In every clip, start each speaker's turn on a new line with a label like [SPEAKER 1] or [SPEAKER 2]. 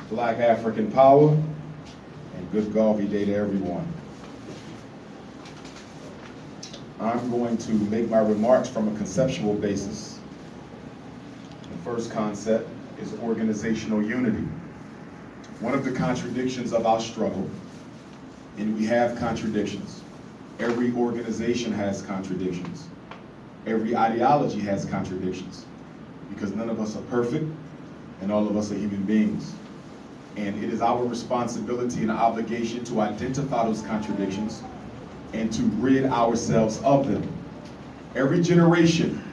[SPEAKER 1] Black African Power, and good Garvey Day to everyone. I'm going to make my remarks from a conceptual basis. The first concept is organizational unity. One of the contradictions of our struggle, and we have contradictions. Every organization has contradictions. Every ideology has contradictions, because none of us are perfect and all of us are human beings. And it is our responsibility and obligation to identify those contradictions and to rid ourselves of them. Every generation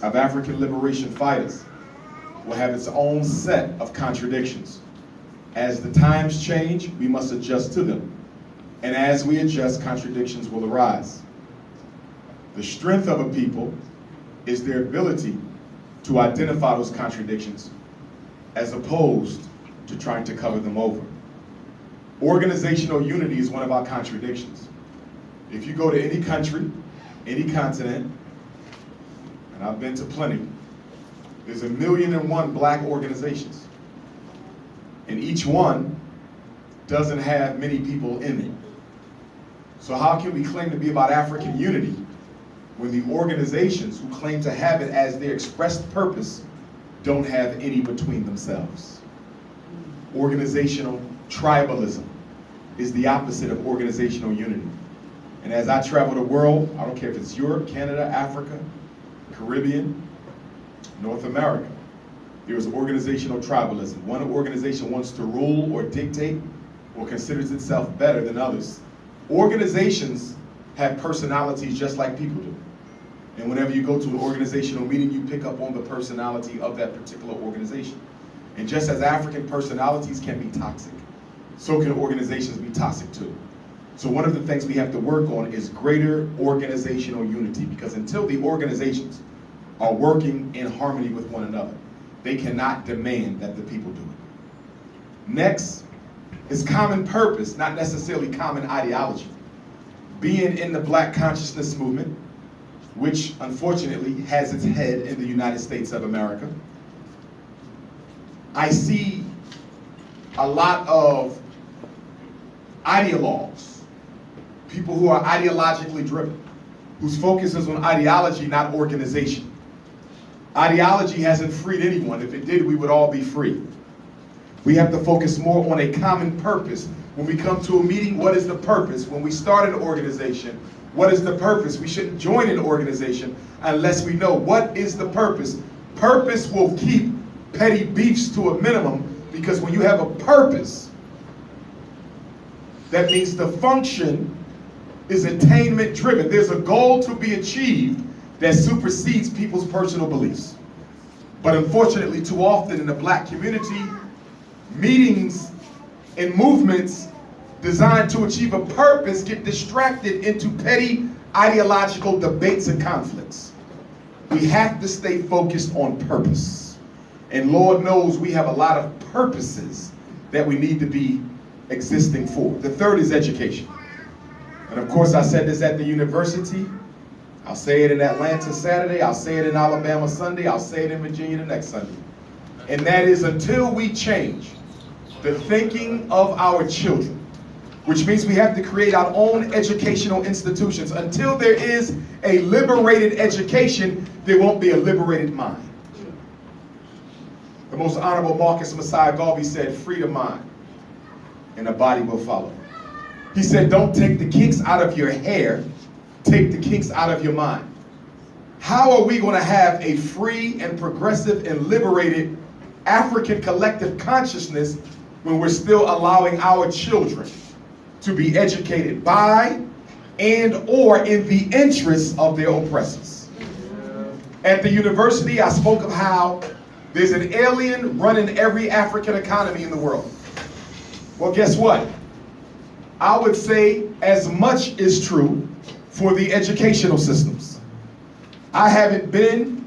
[SPEAKER 1] of African liberation fighters will have its own set of contradictions. As the times change, we must adjust to them. And as we adjust, contradictions will arise. The strength of a people is their ability to identify those contradictions as opposed to trying to cover them over. Organizational unity is one of our contradictions. If you go to any country, any continent, and I've been to plenty, there's 1,000,001 black organizations. And each one doesn't have many people in it. So how can we claim to be about African unity when the organizations who claim to have it as their expressed purpose don't have any between themselves? Organizational tribalism is the opposite of organizational unity. And as I travel the world, I don't care if it's Europe, Canada, Africa, Caribbean, North America, there is organizational tribalism. One organization wants to rule or dictate or considers itself better than others. Organizations have personalities just like people do. And whenever you go to an organizational meeting, you pick up on the personality of that particular organization. And just as African personalities can be toxic, so can organizations be toxic too. So one of the things we have to work on is greater organizational unity, because until the organizations are working in harmony with one another, they cannot demand that the people do it. Next is common purpose, not necessarily common ideology. Being in the Black consciousness movement, which unfortunately has its head in the United States of America, I see a lot of ideologues, people who are ideologically driven, whose focus is on ideology, not organization. Ideology hasn't freed anyone. If it did, we would all be free. We have to focus more on a common purpose. When we come to a meeting, what is the purpose? When we start an organization, what is the purpose? We shouldn't join an organization unless we know what is the purpose. Purpose will keep petty beefs to a minimum, because when you have a purpose, that means the function is attainment driven. There's a goal to be achieved that supersedes people's personal beliefs. But unfortunately, too often in the black community, meetings and movements designed to achieve a purpose get distracted into petty ideological debates and conflicts. We have to stay focused on purpose. And Lord knows we have a lot of purposes that we need to be existing for. The third is education. And of course, I said this at the university. I'll say it in Atlanta Saturday. I'll say it in Alabama Sunday. I'll say it in Virginia the next Sunday. And that is, until we change the thinking of our children, which means we have to create our own educational institutions. Until there is a liberated education, there won't be a liberated mind. The most honorable Marcus Messiah Garvey said, free the mind, and the body will follow. He said, don't take the kinks out of your hair, take the kinks out of your mind. How are we going to have a free and progressive and liberated African collective consciousness when we're still allowing our children to be educated by and or in the interests of their oppressors? At the university, I spoke of how there's an alien running every African economy in the world. Well, guess what? I would say as much is true for the educational systems. I haven't been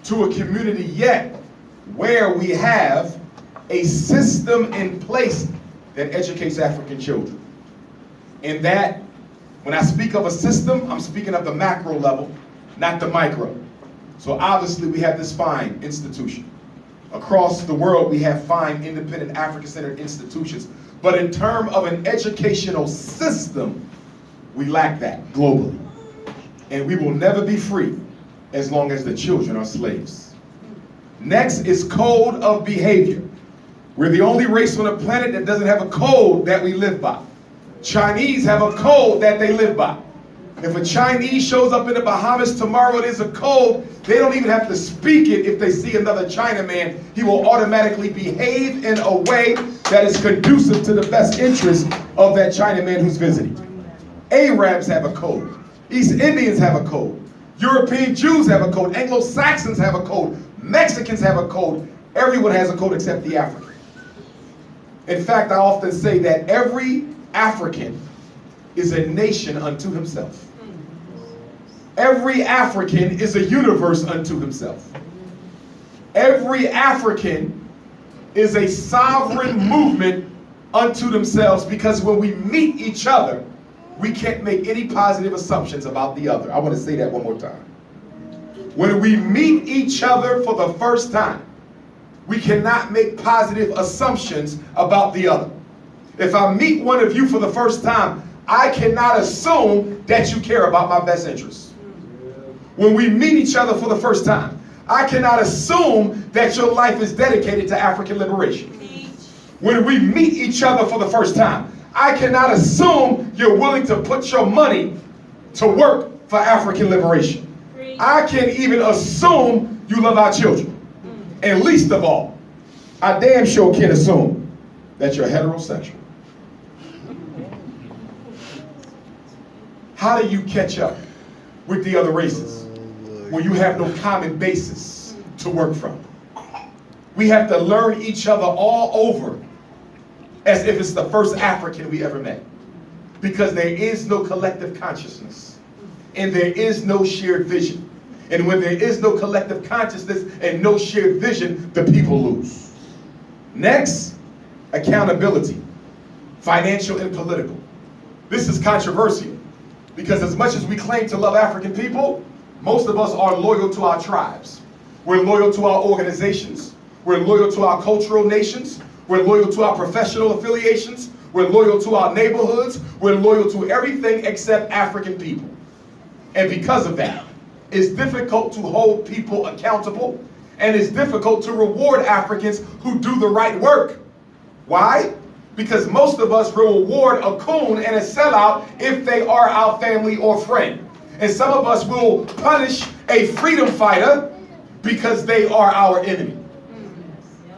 [SPEAKER 1] to a community yet where we have a system in place that educates African children. And that, when I speak of a system, I'm speaking of the macro level, not the micro. So obviously we have this fine institution. Across the world, we have fine, independent, African-centered institutions. But in terms of an educational system, we lack that globally. And we will never be free as long as the children are slaves. Next is code of behavior. We're the only race on the planet that doesn't have a code that we live by. Chinese have a code that they live by. If a Chinese shows up in the Bahamas tomorrow, there's a code. They don't even have to speak it. If they see another Chinaman, he will automatically behave in a way that is conducive to the best interest of that Chinaman who's visiting. Arabs have a code. East Indians have a code. European Jews have a code. Anglo-Saxons have a code. Mexicans have a code. Everyone has a code except the African. In fact, I often say that every African is a nation unto himself. Every African is a universe unto himself. Every African is a sovereign movement unto themselves, because when we meet each other, we can't make any positive assumptions about the other. I want to say that one more time. When we meet each other for the first time, we cannot make positive assumptions about the other. If I meet one of you for the first time, I cannot assume that you care about my best interests. When we meet each other for the first time, I cannot assume that your life is dedicated to African liberation. When we meet each other for the first time, I cannot assume you're willing to put your money to work for African liberation. I can't even assume you love our children. And least of all, I damn sure can't assume that you're heterosexual. How do you catch up with the other races when you have no common basis to work from? We have to learn each other all over as if it's the first African we ever met. Because there is no collective consciousness. And there is no shared vision. And when there is no collective consciousness and no shared vision, the people lose. Next, accountability, financial and political. This is controversial because as much as we claim to love African people, most of us are loyal to our tribes. We're loyal to our organizations. We're loyal to our cultural nations. We're loyal to our professional affiliations. We're loyal to our neighborhoods. We're loyal to everything except African people. And because of that, it's difficult to hold people accountable, and it's difficult to reward Africans who do the right work. Why? Because most of us will reward a coon and a sellout if they are our family or friend. And some of us will punish a freedom fighter because they are our enemy.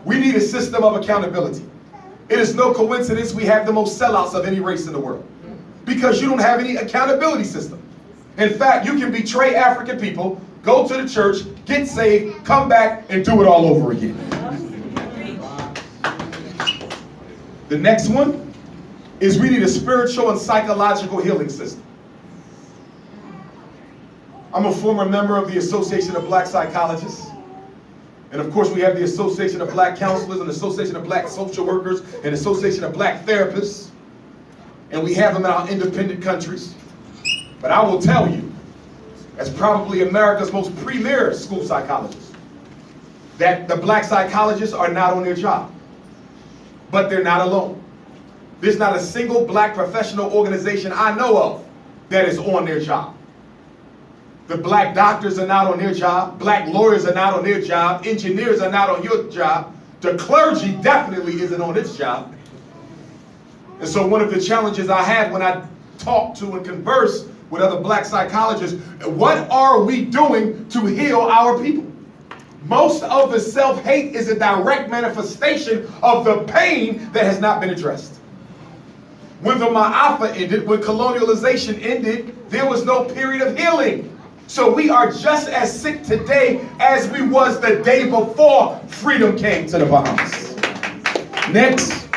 [SPEAKER 1] We need a system of accountability. It is no coincidence we have the most sellouts of any race in the world, because you don't have any accountability system. In fact, you can betray African people, go to the church, get saved, come back, and do it all over again. The next one is we need a spiritual and psychological healing system. I'm a former member of the Association of Black Psychologists. And of course, we have the Association of Black Counselors and the Association of Black Social Workers and the Association of Black Therapists. And we have them in our independent countries. But I will tell you, as probably America's most premier school psychologist, that the black psychologists are not on their job. But they're not alone. There's not a single black professional organization I know of that is on their job. The black doctors are not on their job. Black lawyers are not on their job. Engineers are not on your job. The clergy definitely isn't on its job. And so one of the challenges I have when I talk to and converse with other black psychologists, what are we doing to heal our people? Most of the self-hate is a direct manifestation of the pain that has not been addressed. When the Ma'afa ended, when colonialization ended, there was no period of healing. So we are just as sick today as we was the day before freedom came to the Bahamas. Next,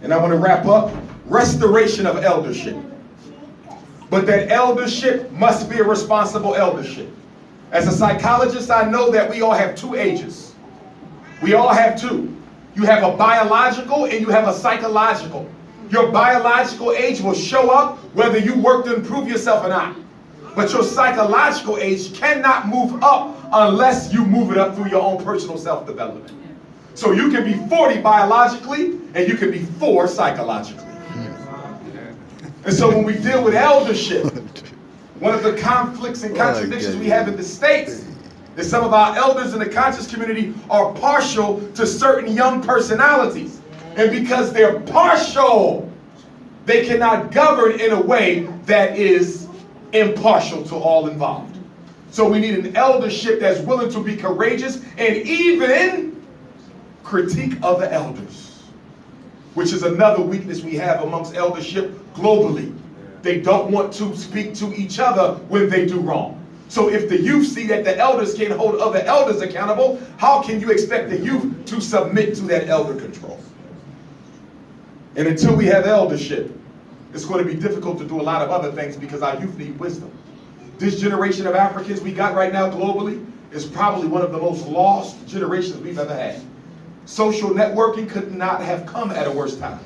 [SPEAKER 1] and I want to wrap up, restoration of eldership. But that eldership must be a responsible eldership. As a psychologist, I know that we all have two ages. We all have two. You have a biological and you have a psychological. Your biological age will show up whether you work to improve yourself or not. But your psychological age cannot move up unless you move it up through your own personal self-development. So you can be 40 biologically and you can be 4 psychologically. And so when we deal with eldership, one of the conflicts and contradictions we have in the States is some of our elders in the conscious community are partial to certain young personalities. And because they're partial, they cannot govern in a way that is impartial to all involved. So we need an eldership that's willing to be courageous and even critique other elders, which is another weakness we have amongst eldership globally. They don't want to speak to each other when they do wrong. So if the youth see that the elders can't hold other elders accountable, how can you expect the youth to submit to that elder control? And until we have eldership, it's going to be difficult to do a lot of other things because our youth need wisdom. This generation of Africans we got right now globally is probably one of the most lost generations we've ever had. Social networking could not have come at a worse time.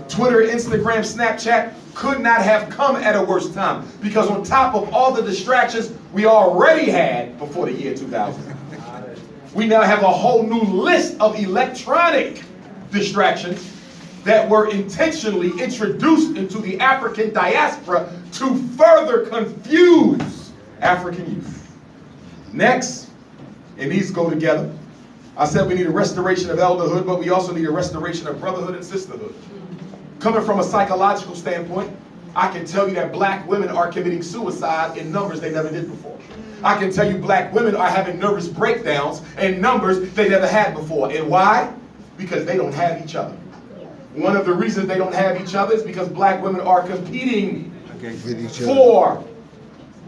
[SPEAKER 1] Twitter, Instagram, Snapchat could not have come at a worse time, because on top of all the distractions we already had before the year 2000, we now have a whole new list of electronic distractions that were intentionally introduced into the African diaspora to further confuse African youth. Next, and these go together, I said we need a restoration of elderhood, but we also need a restoration of brotherhood and sisterhood. Coming from a psychological standpoint, I can tell you that black women are committing suicide in numbers they never did before. I can tell you black women are having nervous breakdowns in numbers they never had before. And why? Because they don't have each other. One of the reasons they don't have each other is because black women are competing for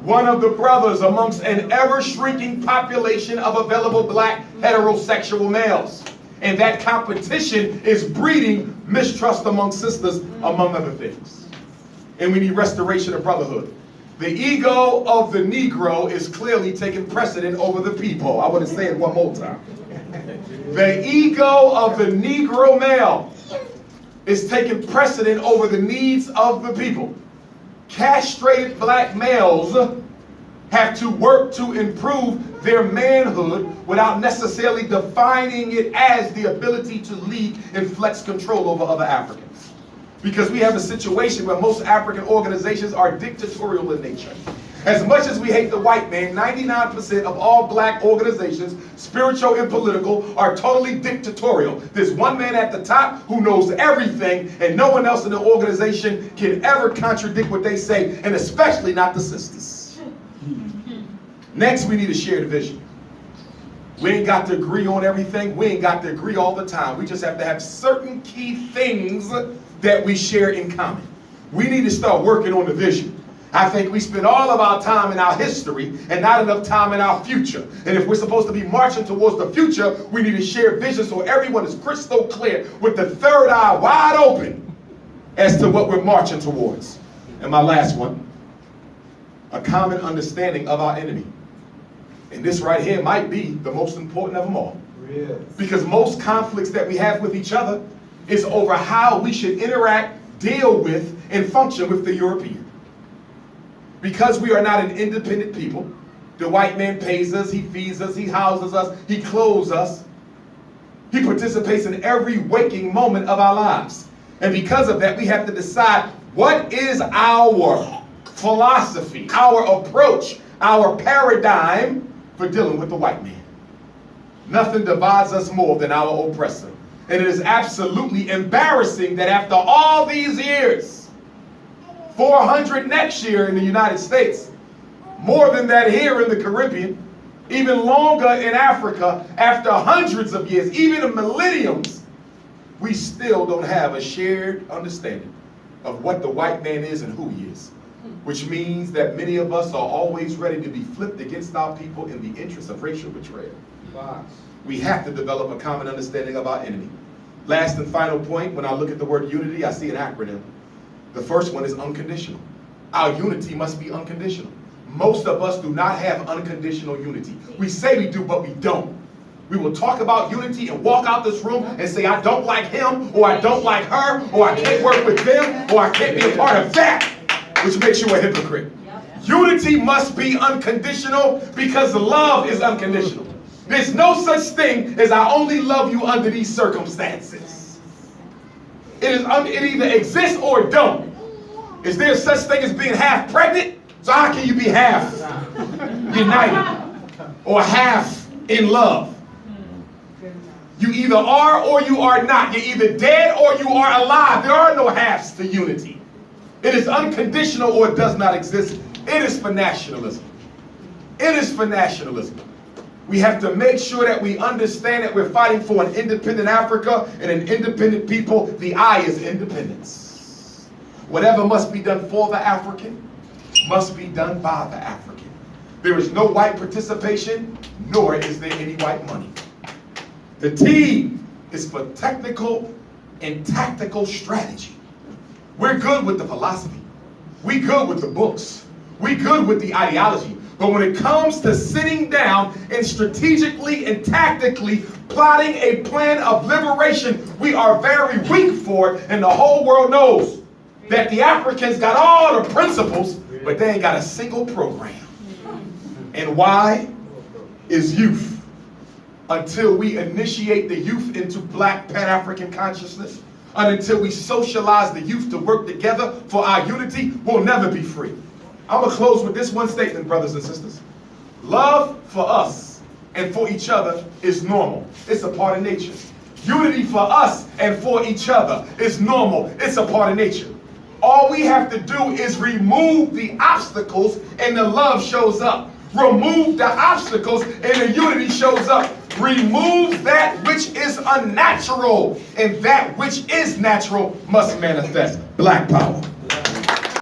[SPEAKER 1] one of the brothers amongst an ever-shrinking population of available black heterosexual males. And that competition is breeding mistrust among sisters, among other things. And we need restoration of brotherhood. The ego of the Negro is clearly taking precedent over the people. I want to say it one more time. The ego of the Negro male is taking precedent over the needs of the people. Castrated black males have to work to improve their manhood without necessarily defining it as the ability to lead and flex control over other Africans. Because we have a situation where most African organizations are dictatorial in nature. As much as we hate the white man, 99% of all black organizations, spiritual and political, are totally dictatorial. There's one man at the top who knows everything, and no one else in the organization can ever contradict what they say, and especially not the sisters. Next, we need a shared vision. We ain't got to agree on everything. We ain't got to agree all the time. We just have to have certain key things that we share in common. We need to start working on the vision. I think we spend all of our time in our history and not enough time in our future. And if we're supposed to be marching towards the future, we need to share vision so everyone is crystal clear with the third eye wide open as to what we're marching towards. And my last one, a common understanding of our enemy. And this right here might be the most important of them all. Yes. Because most conflicts that we have with each other is over how we should interact, deal with, and function with the European. Because we are not an independent people, the white man pays us, he feeds us, he houses us, he clothes us. He participates in every waking moment of our lives. And because of that, we have to decide what is our philosophy, our approach, our paradigm for dealing with the white man. Nothing divides us more than our oppressor. And it is absolutely embarrassing that after all these years, 400 next year in the United States, more than that here in the Caribbean, even longer in Africa, after hundreds of years, even millenniums, we still don't have a shared understanding of what the white man is and who he is. Which means that many of us are always ready to be flipped against our people in the interest of racial betrayal. We have to develop a common understanding of our enemy. Last and final point, when I look at the word unity, I see an acronym. The first one is unconditional. Our unity must be unconditional. Most of us do not have unconditional unity. We say we do, but we don't. We will talk about unity and walk out this room and say, I don't like him, or I don't like her, or I can't work with them, or I can't be a part of that, which makes you a hypocrite. Unity must be unconditional because love is unconditional. There's no such thing as I only love you under these circumstances. It either exists or it don't. Is there such thing as being half pregnant? So how can you be half united or half in love? You either are or you are not. You're either dead or you are alive. There are no halves to unity. It is unconditional or it does not exist. It is for nationalism. It is for nationalism. We have to make sure that we understand that we're fighting for an independent Africa and an independent people. The I is independence. Whatever must be done for the African must be done by the African. There is no white participation, nor is there any white money. The T is for technical and tactical strategy. We're good with the philosophy. We good with the books. We good with the ideology. But when it comes to sitting down and strategically and tactically plotting a plan of liberation, we are very weak for it, and the whole world knows that the Africans got all the principles, but they ain't got a single program. And why? Is youth. Until we initiate the youth into black Pan-African consciousness, and until we socialize the youth to work together for our unity, we'll never be free. I'm going to close with this one statement, brothers and sisters. Love for us and for each other is normal. It's a part of nature. Unity for us and for each other is normal. It's a part of nature. All we have to do is remove the obstacles and the love shows up. Remove the obstacles and the unity shows up. Remove that which is unnatural, and that which is natural must manifest. Black power.